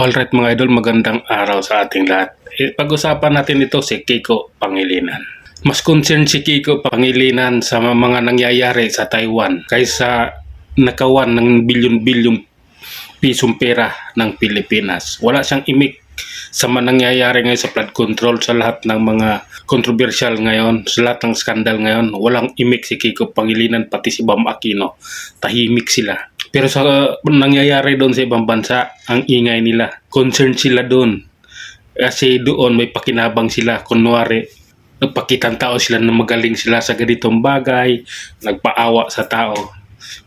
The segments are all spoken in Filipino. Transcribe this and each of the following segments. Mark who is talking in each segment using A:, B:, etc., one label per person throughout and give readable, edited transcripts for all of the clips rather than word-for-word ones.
A: Alright mga idol, magandang araw sa ating lahat. Pag-usapan natin ito si Kiko Pangilinan. Mas concerned si Kiko Pangilinan sa mga nangyayari sa Taiwan kaysa nakawan ng bilyon-bilyong pisong pera ng Pilipinas. Wala siyang imik sa mga nangyayari ngayon sa flood control, sa lahat ng mga controversial ngayon, sa lahat ng skandal ngayon. Walang imik si Kiko Pangilinan, pati si Bam Aquino. Tahimik sila. Pero sa nangyayari doon sa ibang bansa, ang ingay nila. Concerned sila doon. Kasi doon may pakinabang sila. Kunwari, nagpakitang tao sila na magaling sila sa ganitong bagay, nagpaawa sa tao.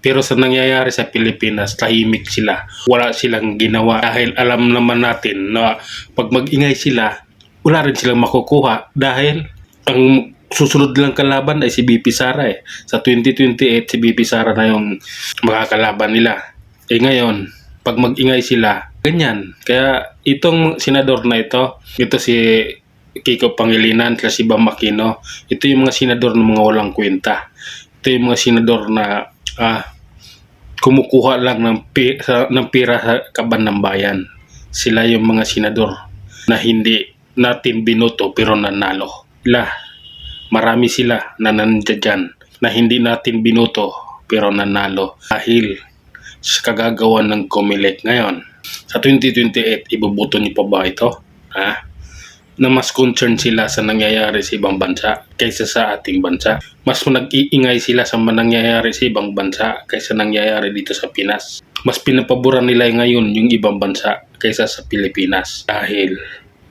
A: Pero sa nangyayari sa Pilipinas, tahimik sila. Wala silang ginawa dahil alam naman natin na pag mag-ingay sila, wala rin silang makukuha dahil ang susunod lang kalaban ay si BP Sara eh. Sa 2028, si BP Sara na yung makakalaban nila. Eh ngayon, pag mag-ingay sila, ganyan. Kaya itong senador na ito si Kiko Pangilinan, si Bam Aquino, ito yung mga senador ng mga walang kwenta. Ito yung mga senador na kumukuha lang ng pira sa kaban ng bayan. Sila yung mga senador na hindi natin binoto pero nanalo. Marami sila na nandiyan dyan na hindi natin binoto pero nanalo dahil sa kagagawan ng COMELEC ngayon. Sa 2028, iboboto niyo pa ba ito? Na mas concerned sila sa nangyayari sa ibang bansa kaysa sa ating bansa. Mas nag-iingay sila sa nangyayari sa ibang bansa kaysa nangyayari dito sa Pinas. Mas pinapaboran nila ngayon yung ibang bansa kaysa sa Pilipinas dahil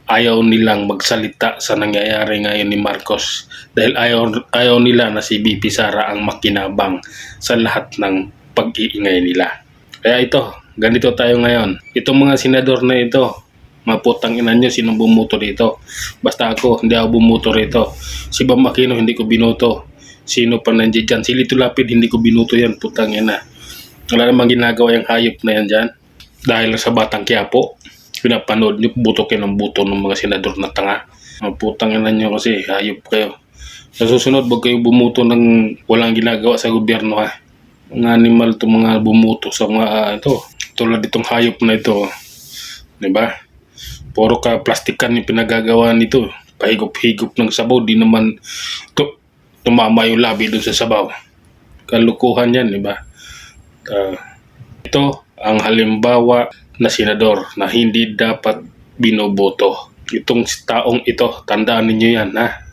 A: ayaw nilang magsalita sa nangyayari ngayon ni Marcos dahil ayaw nila na si BP Sara ang makinabang sa lahat ng pag-iingay nila. Kaya ito, ganito tayo ngayon. Itong mga senador na ito, maputang ina nyo, sinong bumuto dito? Basta ako, hindi ako bumuto rito. Si Bam Aquino, hindi ko binuto. Sino pa nandiyan dyan? Si Lito Lapid, hindi ko binuto yan, putang ina. Wala namang ginagawa yung hayop na yan dyan. Dahil sa Batang Quiapo, pinapanood nyo, buto kayo ng buto ng mga senador na tanga. Putang ina nyo kasi, hayop kayo. Sa susunod, wag kayo bumuto ng walang ginagawa sa gobyerno ha. Mga animal to mga bumuto sa mga ito. Tulad itong hayop na ito. Diba? Puro ka plastikan yung pinagagawa nito. Pahigop-higop ng sabaw. Di naman tumama yung labi doon sa sabaw. Kalukuhan yan, diba? Ito ang halimbawa na senador na hindi dapat binoboto. Itong taong ito, tandaan ninyo yan ha.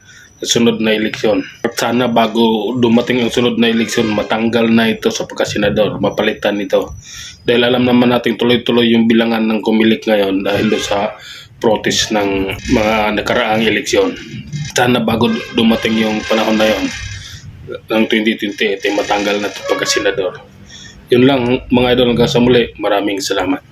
A: Sa sunod na eleksyon. At sana bago dumating ang sunod na eleksyon, matanggal na ito sa pagkasenador. Mapalitan ito. Dahil alam naman natin tuloy-tuloy yung bilangan ng COMELEC ngayon dahil sa protest ng mga nakaraang eleksyon. Sana bago dumating yung panahon na yon ng 2028 ay matanggal na ito pagkasenador. Yun lang mga idol, hanggang sa muli. Maraming salamat.